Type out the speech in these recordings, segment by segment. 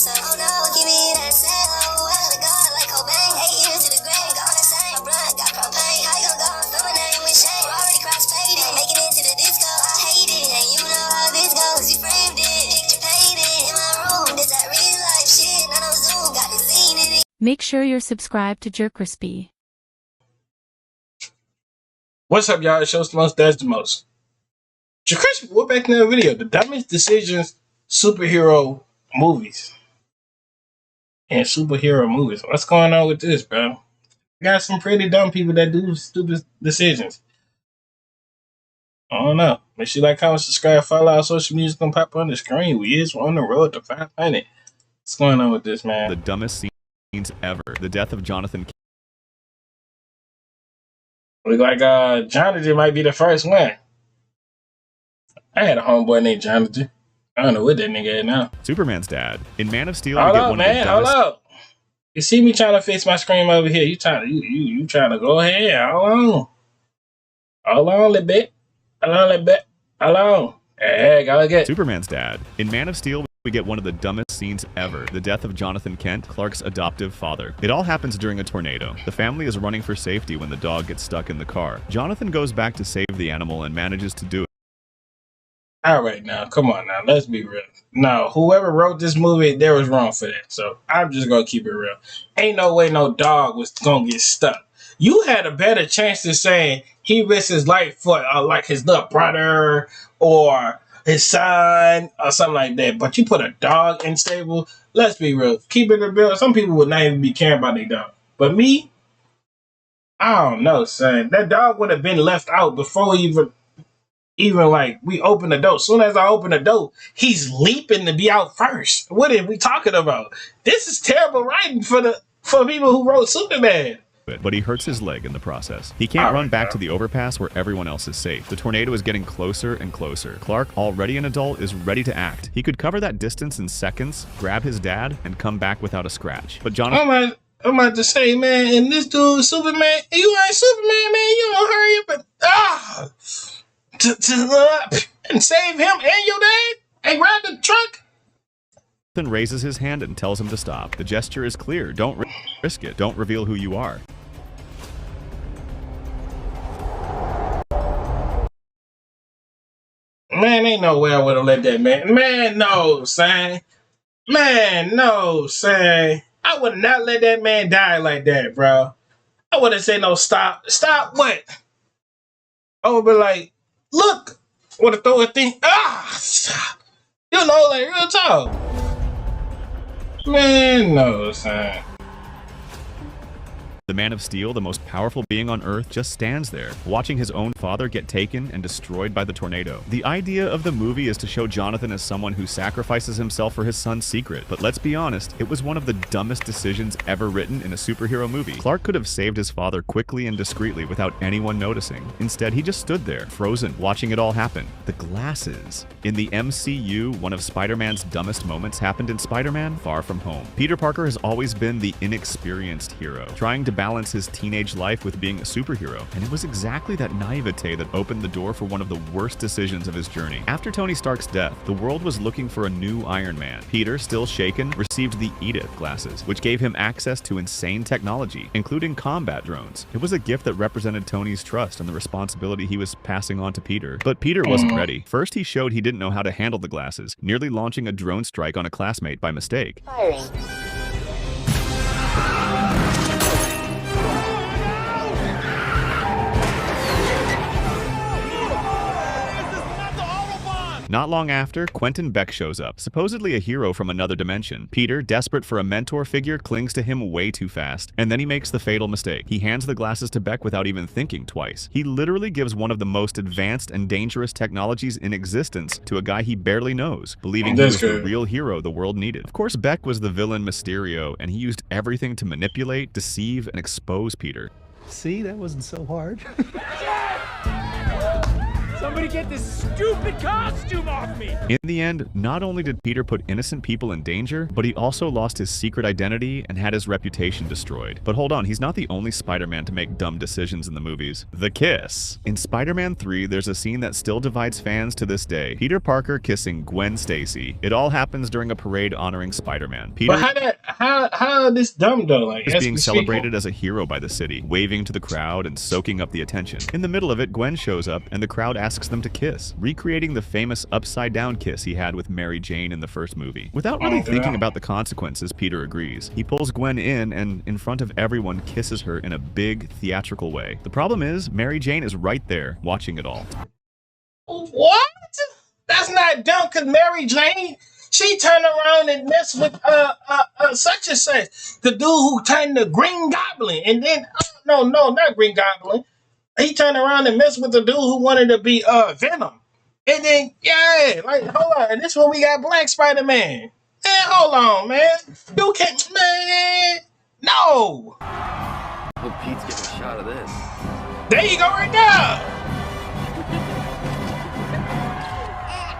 myself. Oh no, give me that cell. Oh, I gotta go like Cobain. 8 years to the grave, gone insane. My blood got propane. How you gon' go and throw my name with shame? Already cross-faded, making it to the disco. I hate it, and you know how this goes. You framed it, picture painted in my room. This that real life shit, none of Zoom, got the scene in it. Make sure you're subscribed to JerCrispy. What's up, y'all? It shows the most, that's the most. JerCrispy, we're back in another video. The dumbest decisions superhero movies. And superhero movies. What's going on with this, bro? Got some pretty dumb people that do stupid decisions. I don't know. Make sure you like, comment, subscribe, follow our social media. It's gonna pop on the screen. We're on the road to 500. What's going on with this, man? The dumbest scenes ever. The death of Jonathan. Look like Jonathan might be the first one. I had a homeboy named Jonathan. I don't know what that nigga is now. Superman's dad. In Man of Steel, Hold we get up, one man. of the dumbest... Hold up. You see me trying to fix my screen over here. You trying to go ahead. Hold on. Hold on a little bit. Hold on a little bit. Hold on. Hey, gotta get Superman's dad. In Man of Steel, we get one of the dumbest scenes ever. The death of Jonathan Kent, Clark's adoptive father. It all happens during a tornado. The family is running for safety when the dog gets stuck in the car. Jonathan goes back to save the animal and manages to do it. All right, now, come on now. Let's be real. No, whoever wrote this movie, they was wrong for that. So I'm just going to keep it real. Ain't no way no dog was going to get stuck. You had a better chance of saying he risked his life for like his little brother or his son or something like that. But you put a dog in stable. Let's be real. Keep it real. Some people would not even be caring about their dog. But me, I don't know, son. That dog would have been left out before even like we open the door. Soon as I open the door, he's leaping to be out first. What are we talking about? This is terrible writing for people who wrote Superman. But he hurts his leg in the process. He can't run back to the overpass where everyone else is safe. The tornado is getting closer and closer. Clark, already an adult, is ready to act. He could cover that distance in seconds, grab his dad, and come back without a scratch. But Jonathan... I'm about to say, man, and this dude, Superman, you ain't Superman, man. You don't hurry up and save him and your dad and grab the truck. Jonathan raises his hand and tells him to stop. The gesture is clear. Don't risk it. Don't reveal who you are. Man, ain't no way I would have let that man. Man, no, son. Man, no, son. I would not let that man die like that, bro. I wouldn't say no stop. Stop what? I would be like, look, would have throw a thing. Stop. You know, like real talk. Man, no, son. The Man of Steel, the most powerful being on Earth, just stands there, watching his own father get taken and destroyed by the tornado. The idea of the movie is to show Jonathan as someone who sacrifices himself for his son's secret. But let's be honest, it was one of the dumbest decisions ever written in a superhero movie. Clark could have saved his father quickly and discreetly without anyone noticing. Instead, he just stood there, frozen, watching it all happen. The glasses. In the MCU, one of Spider-Man's dumbest moments happened in Spider-Man: Far From Home. Peter Parker has always been the inexperienced hero, trying to balance his teenage life with being a superhero, and it was exactly that naivete that opened the door for one of the worst decisions of his journey. After Tony Stark's death, the world was looking for a new Iron Man. Peter, still shaken, received the Edith glasses, which gave him access to insane technology, including combat drones. It was a gift that represented Tony's trust and the responsibility he was passing on to Peter. But Peter wasn't ready. First, he showed he didn't know how to handle the glasses, nearly launching a drone strike on a classmate by mistake. Firing. Not long after, Quentin Beck shows up, supposedly a hero from another dimension. Peter, desperate for a mentor figure, clings to him way too fast, and then he makes the fatal mistake. He hands the glasses to Beck without even thinking twice. He literally gives one of the most advanced and dangerous technologies in existence to a guy he barely knows, believing he was the real hero the world needed. Of course, Beck was the villain Mysterio, and he used everything to manipulate, deceive, and expose Peter. See, that wasn't so hard. Somebody get this stupid costume off me! In the end, not only did Peter put innocent people in danger, but he also lost his secret identity and had his reputation destroyed. But hold on, he's not the only Spider-Man to make dumb decisions in the movies. The kiss. In Spider-Man 3, there's a scene that still divides fans to this day. Peter Parker kissing Gwen Stacy. It all happens during a parade honoring Spider-Man. Peter how this dumb though? Like, is being celebrated as a hero by the city, waving to the crowd and soaking up the attention. In the middle of it, Gwen shows up and the crowd asks them to kiss, recreating the famous upside-down kiss he had with Mary Jane in the first movie. Without really thinking about the consequences, Peter agrees. He pulls Gwen in and, in front of everyone, kisses her in a big, theatrical way. The problem is, Mary Jane is right there, watching it all. What? That's not dumb, because Mary Jane, she turned around and messed with such and such. The dude who turned the Green Goblin. And then, no, not Green Goblin. He turned around and messed with the dude who wanted to be Venom. And then, yeah, like, hold on. And this one we got Black Spider-Man. Man, hold on, man. You can't, man. No. Hope Pete's getting a shot of this. There you go right now.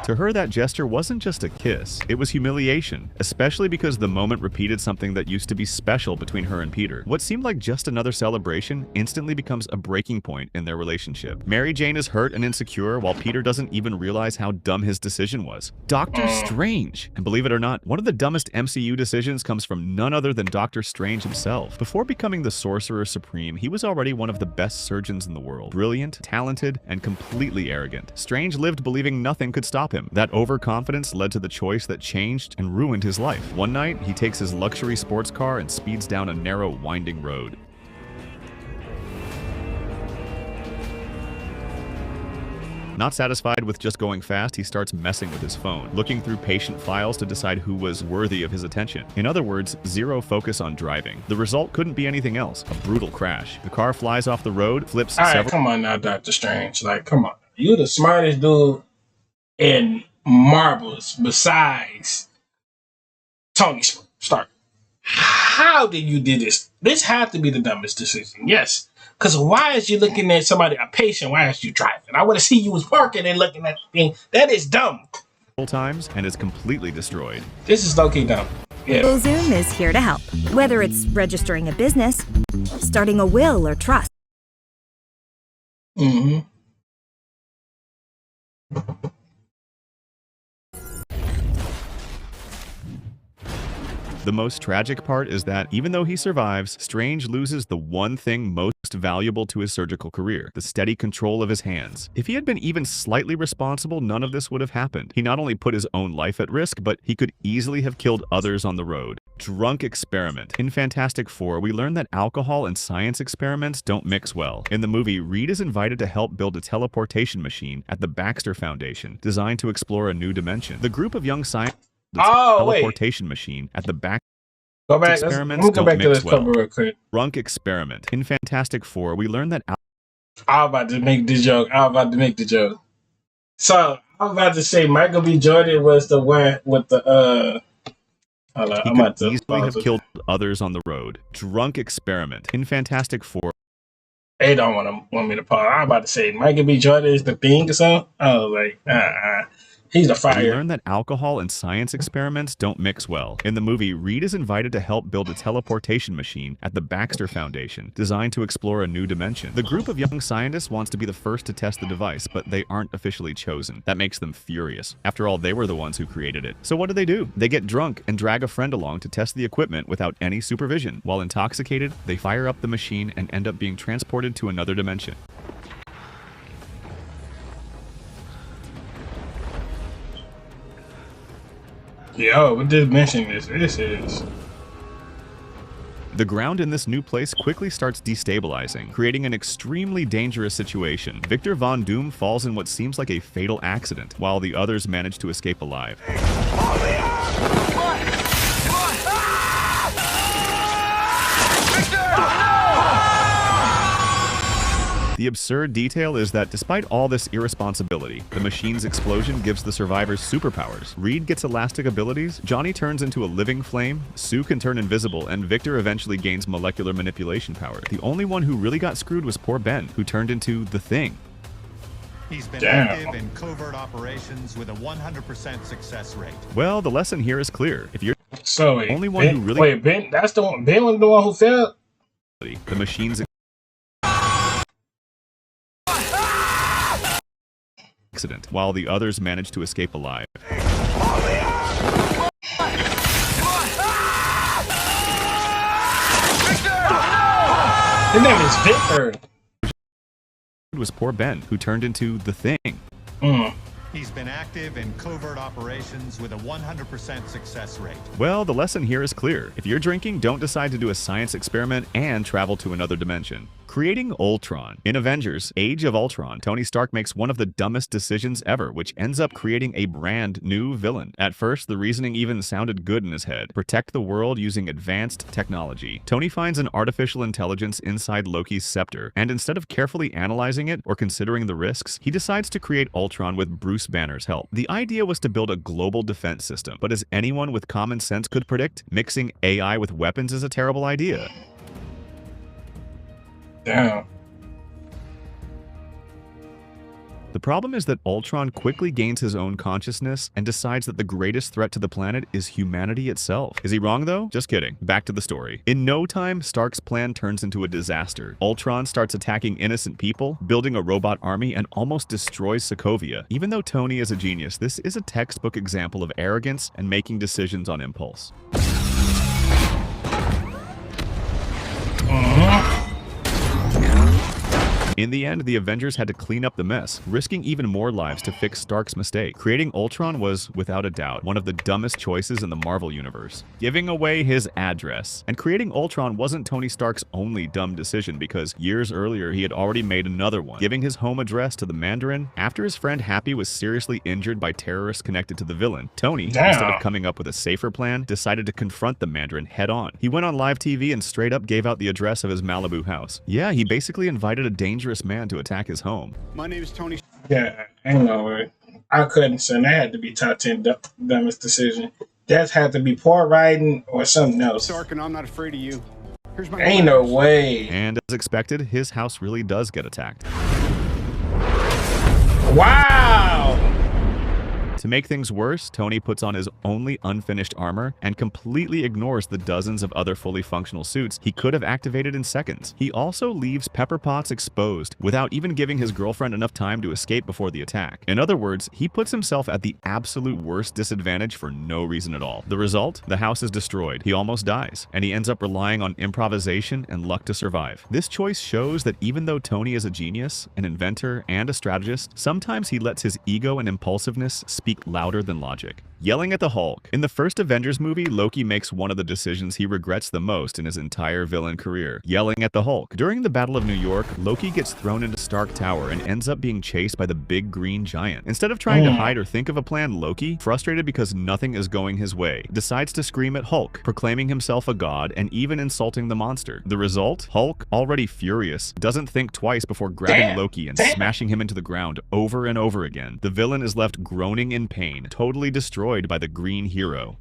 To her, that gesture wasn't just a kiss, it was humiliation, especially because the moment repeated something that used to be special between her and Peter. What seemed like just another celebration instantly becomes a breaking point in their relationship. Mary Jane is hurt and insecure while Peter doesn't even realize how dumb his decision was. Doctor Strange! And believe it or not, one of the dumbest MCU decisions comes from none other than Doctor Strange himself. Before becoming the Sorcerer Supreme, he was already one of the best surgeons in the world. Brilliant, talented, and completely arrogant. Strange lived believing nothing could stop him. That overconfidence led to the choice that changed and ruined his life. One night, he takes his luxury sports car and speeds down a narrow, winding road. Not satisfied with just going fast, he starts messing with his phone, looking through patient files to decide who was worthy of his attention. In other words, zero focus on driving. The result couldn't be anything else, a brutal crash. The car flies off the road, flips All right, several— come on now, Doctor Strange. Like, come on. You the smartest dude in marbles besides Tony Stark. How did you do this? This had to be the dumbest decision. Yes. Because why is you looking at somebody, a patient, why is you driving? I want to see you was working and looking at the thing. That is dumb. times and is completely destroyed. This is low-key dumb. Yeah. Zoom is here to help, whether it's registering a business, starting a will or trust. Mm-hmm. The most tragic part is that even though he survives, Strange loses the one thing most valuable to his surgical career, the steady control of his hands. If he had been even slightly responsible, none of this would have happened. He not only put his own life at risk, but he could easily have killed others on the road. Drunk experiment. In Fantastic Four, we learn that alcohol and science experiments don't mix well. In the movie, Reed is invited to help build a teleportation machine at the Baxter Foundation, designed to explore a new dimension. The group of young scientists teleportation machine at the back. Go back. Experiments Let's go back don't to mix this cover well. real quick. Drunk experiment. In Fantastic Four, we learn that I was about to make the joke. So I was about to say Michael B. Jordan was the one with the he could easily have killed others on the road. Drunk experiment. In Fantastic Four, they don't want me to pause. I was about to say Michael B. Jordan is the thing or something. I was like, he's the fire. We learn that alcohol and science experiments don't mix well. In the movie, Reed is invited to help build a teleportation machine at the Baxter Foundation, designed to explore a new dimension. The group of young scientists wants to be the first to test the device, but they aren't officially chosen. That makes them furious. After all, they were the ones who created it. So what do? They get drunk and drag a friend along to test the equipment without any supervision. While intoxicated, they fire up the machine and end up being transported to another dimension. Yo, what dimension this is? The ground in this new place quickly starts destabilizing, creating an extremely dangerous situation. Victor Von Doom falls in what seems like a fatal accident, while the others manage to escape alive. The absurd detail is that despite all this irresponsibility, the machine's explosion gives the survivors superpowers. Reed gets elastic abilities, Johnny turns into a living flame, Sue can turn invisible, and Victor eventually gains molecular manipulation power. The only one who really got screwed was poor Ben, who turned into the Thing. He's been Damn. active in covert operations with a 100% success rate. Well, the lesson here is clear. If you're So wait, only one Ben, who really wait, Ben, that's the one. Ben was the one who failed. the machine's accident, while the others managed to escape alive. His name is Victor. It was poor Ben, who turned into the Thing. He's been active in covert operations with a 100% success rate. Well, the lesson here is clear. If you're drinking, don't decide to do a science experiment and travel to another dimension. Creating Ultron. In Avengers: Age of Ultron, Tony Stark makes one of the dumbest decisions ever, which ends up creating a brand new villain. At first, the reasoning even sounded good in his head. Protect the world using advanced technology. Tony finds an artificial intelligence inside Loki's scepter, and instead of carefully analyzing it or considering the risks, he decides to create Ultron with Bruce Banner's help. The idea was to build a global defense system, but as anyone with common sense could predict, mixing AI with weapons is a terrible idea. Damn. The problem is that Ultron quickly gains his own consciousness and decides that the greatest threat to the planet is humanity itself. Is he wrong though? Just kidding. Back to the story. In no time, Stark's plan turns into a disaster. Ultron starts attacking innocent people, building a robot army, and almost destroys Sokovia. Even though Tony is a genius, this is a textbook example of arrogance and making decisions on impulse. In the end, the Avengers had to clean up the mess, risking even more lives to fix Stark's mistake. Creating Ultron was, without a doubt, one of the dumbest choices in the Marvel Universe. Giving away his address. And creating Ultron wasn't Tony Stark's only dumb decision, because years earlier he had already made another one, giving his home address to the Mandarin. After his friend Happy was seriously injured by terrorists connected to the villain, Tony, instead of coming up with a safer plan, decided to confront the Mandarin head-on. He went on live TV and straight up gave out the address of his Malibu house. Yeah, he basically invited a dangerous man to attack his home. My name is Tony. Yeah, ain't no way. I couldn't say that had to be top 10 dumbest decision. That had to be poor writing or something else. Stark, and I'm not afraid of you. Here's my Ain't no way. And as expected, his house really does get attacked. Wow! To make things worse, Tony puts on his only unfinished armor and completely ignores the dozens of other fully functional suits he could have activated in seconds. He also leaves Pepper Potts exposed without even giving his girlfriend enough time to escape before the attack. In other words, he puts himself at the absolute worst disadvantage for no reason at all. The result? The house is destroyed, he almost dies, and he ends up relying on improvisation and luck to survive. This choice shows that even though Tony is a genius, an inventor, and a strategist, sometimes he lets his ego and impulsiveness speak louder than logic. Yelling at the Hulk. In the first Avengers movie, Loki makes one of the decisions he regrets the most in his entire villain career, yelling at the Hulk. During the Battle of New York, Loki gets thrown into Stark Tower and ends up being chased by the big green giant. Instead of trying to hide or think of a plan, Loki, frustrated because nothing is going his way, decides to scream at Hulk, proclaiming himself a god and even insulting the monster. The result? Hulk, already furious, doesn't think twice before grabbing Loki and smashing him into the ground over and over again. The villain is left groaning in pain, totally destroyed by the green hero.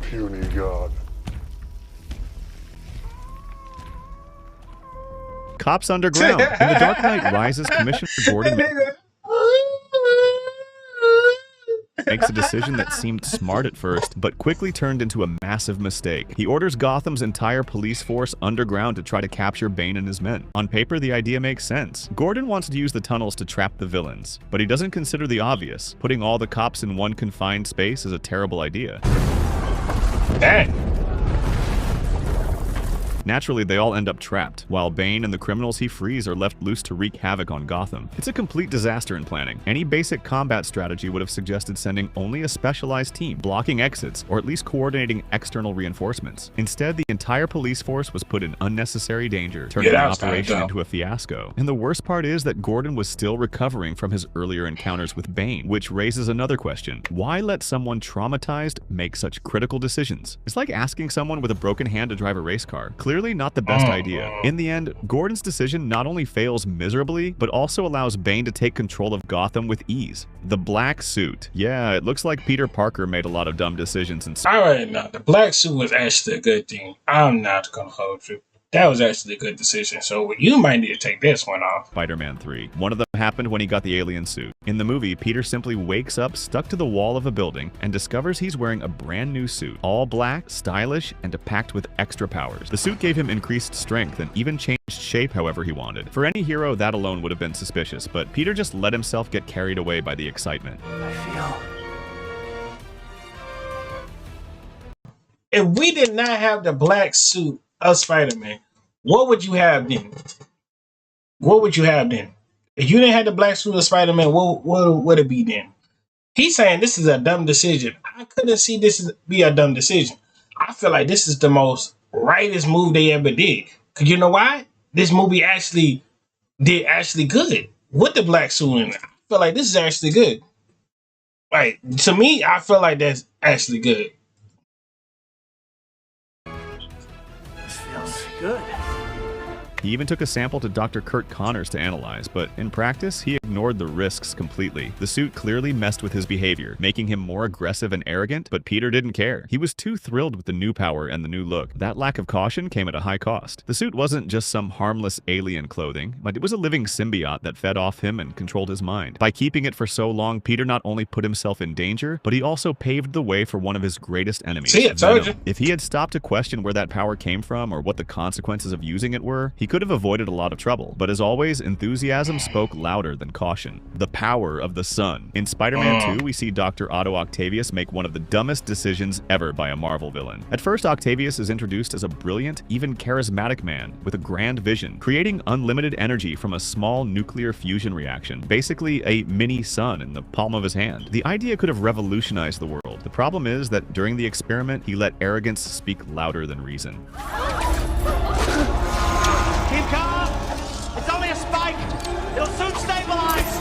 Puny god. Cops underground. In The Dark Knight Rises, Commissioner Gordon makes a decision that seemed smart at first, but quickly turned into a massive mistake. He orders Gotham's entire police force underground to try to capture Bane and his men. On paper, the idea makes sense. Gordon wants to use the tunnels to trap the villains, but he doesn't consider the obvious. Putting all the cops in one confined space is a terrible idea. Dang. Naturally, they all end up trapped, while Bane and the criminals he frees are left loose to wreak havoc on Gotham. It's a complete disaster in planning. Any basic combat strategy would have suggested sending only a specialized team, blocking exits, or at least coordinating external reinforcements. Instead, the entire police force was put in unnecessary danger, turning the operation into a fiasco. And the worst part is that Gordon was still recovering from his earlier encounters with Bane, which raises another question. Why let someone traumatized make such critical decisions? It's like asking someone with a broken hand to drive a race car. Clearly not the best idea. In the end, Gordon's decision not only fails miserably, but also allows Bane to take control of Gotham with ease. The black suit. Yeah, it looks like Peter Parker made a lot of dumb decisions and Alright, now the black suit was actually a good thing. I'm not gonna hold you. That was actually a good decision. So you might need to take this one off. Spider-Man 3. One of them happened when he got the alien suit. In the movie, Peter simply wakes up stuck to the wall of a building and discovers he's wearing a brand new suit. All black, stylish, and packed with extra powers. The suit gave him increased strength and even changed shape however he wanted. For any hero, that alone would have been suspicious, but Peter just let himself get carried away by the excitement. If we did not have the black suit of Spider-Man, what would you have then? What would you have then? If you didn't have the black suit of Spider-Man, what would it be then? He's saying this is a dumb decision. I couldn't see this be a dumb decision. I feel like this is the most rightest move they ever did. Cause you know why? This movie did good with the black suit in it. I feel like this is actually good. Like, to me, I feel like that's actually good. This feels good. He even took a sample to Dr. Kurt Connors to analyze, but in practice, he ignored the risks completely. The suit clearly messed with his behavior, making him more aggressive and arrogant, but Peter didn't care. He was too thrilled with the new power and the new look. That lack of caution came at a high cost. The suit wasn't just some harmless alien clothing, but it was a living symbiote that fed off him and controlled his mind. By keeping it for so long, Peter not only put himself in danger, but he also paved the way for one of his greatest enemies. See, I told you. If he had stopped to question where that power came from or what the consequences of using it were, he could have avoided a lot of trouble. But as always, enthusiasm spoke louder than caution. The power of the sun. In Spider-Man 2, we see Dr. Otto Octavius make one of the dumbest decisions ever by a Marvel villain. At first, Octavius is introduced as a brilliant, even charismatic man with a grand vision, creating unlimited energy from a small nuclear fusion reaction, basically a mini sun in the palm of his hand. The idea could have revolutionized the world. The problem is that during the experiment, he let arrogance speak louder than reason. Keep calm. It's only a spike. It'll soon stabilize.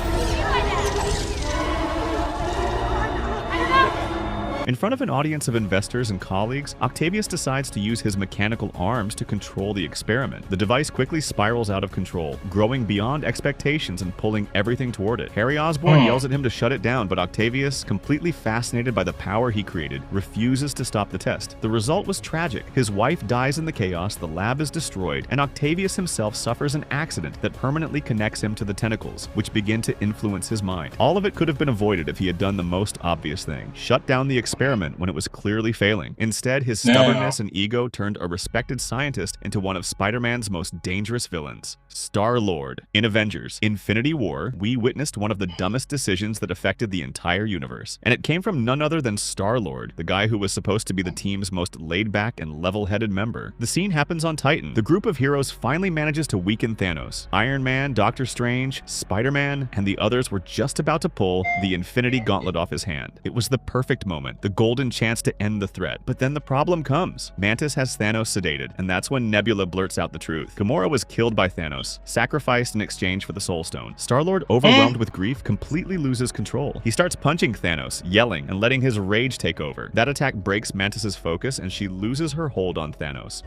In front of an audience of investors and colleagues, Octavius decides to use his mechanical arms to control the experiment. The device quickly spirals out of control, growing beyond expectations and pulling everything toward it. Harry Osborn yells at him to shut it down, but Octavius, completely fascinated by the power he created, refuses to stop the test. The result was tragic. His wife dies in the chaos, the lab is destroyed, and Octavius himself suffers an accident that permanently connects him to the tentacles, which begin to influence his mind. All of it could have been avoided if he had done the most obvious thing: shut down the experiment when it was clearly failing. Instead, his stubbornness and ego turned a respected scientist into one of Spider-Man's most dangerous villains, Star-Lord. In Avengers: Infinity War, we witnessed one of the dumbest decisions that affected the entire universe. And it came from none other than Star-Lord, the guy who was supposed to be the team's most laid-back and level-headed member. The scene happens on Titan. The group of heroes finally manages to weaken Thanos. Iron Man, Doctor Strange, Spider-Man, and the others were just about to pull the Infinity Gauntlet off his hand. It was the perfect moment, the golden chance to end the threat. But then the problem comes. Mantis has Thanos sedated, and that's when Nebula blurts out the truth. Gamora was killed by Thanos, sacrificed in exchange for the Soul Stone. Star-Lord, overwhelmed with grief, completely loses control. He starts punching Thanos, yelling, and letting his rage take over. That attack breaks Mantis's focus, and she loses her hold on Thanos.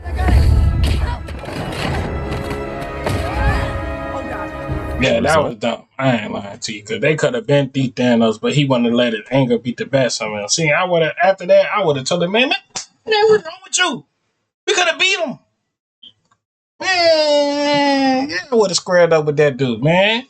Yeah, that was dumb. I ain't lying to you, because they could have been beat Thanos, but he wanted to let his anger beat the best of him. See, after that, I would have told him, man, what's wrong with you? We could have beat him. Man, yeah, I would have squared up with that dude, man.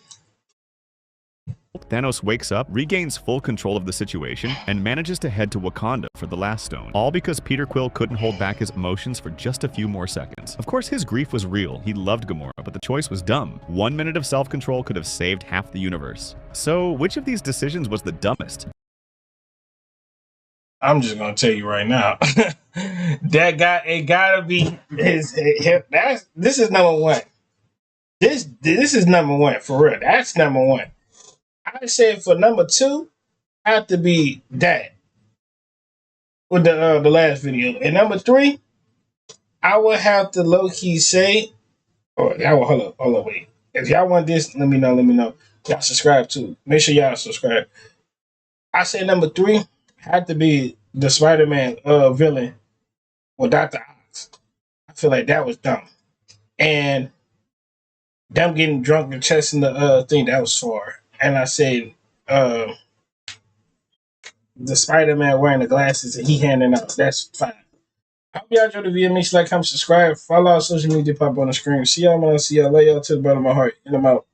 Thanos wakes up, regains full control of the situation, and manages to head to Wakanda for the last stone. All because Peter Quill couldn't hold back his emotions for just a few more seconds. Of course, his grief was real. He loved Gamora, but the choice was dumb. 1 minute of self-control could have saved half the universe. So, which of these decisions was the dumbest? I'm just gonna tell you right now. That guy, it gotta be this is number one. This is number one for real. That's number one. I said for number two, have to be that with the last video. And number three, I would have to low key say, hold up, wait. If y'all want this, let me know. Y'all subscribe too. Make sure y'all subscribe. I say number three had to be the Spider-Man villain with Dr. Ox. I feel like that was dumb. And them getting drunk and chasing the thing, that was far. And I said the Spider-Man wearing the glasses and he handing out, that's fine. Hope y'all enjoy the video. Make sure like, comment, subscribe, follow our social media pop on the screen. See y'all, man. See y'all. Love y'all to the bottom of my heart. And I'm out.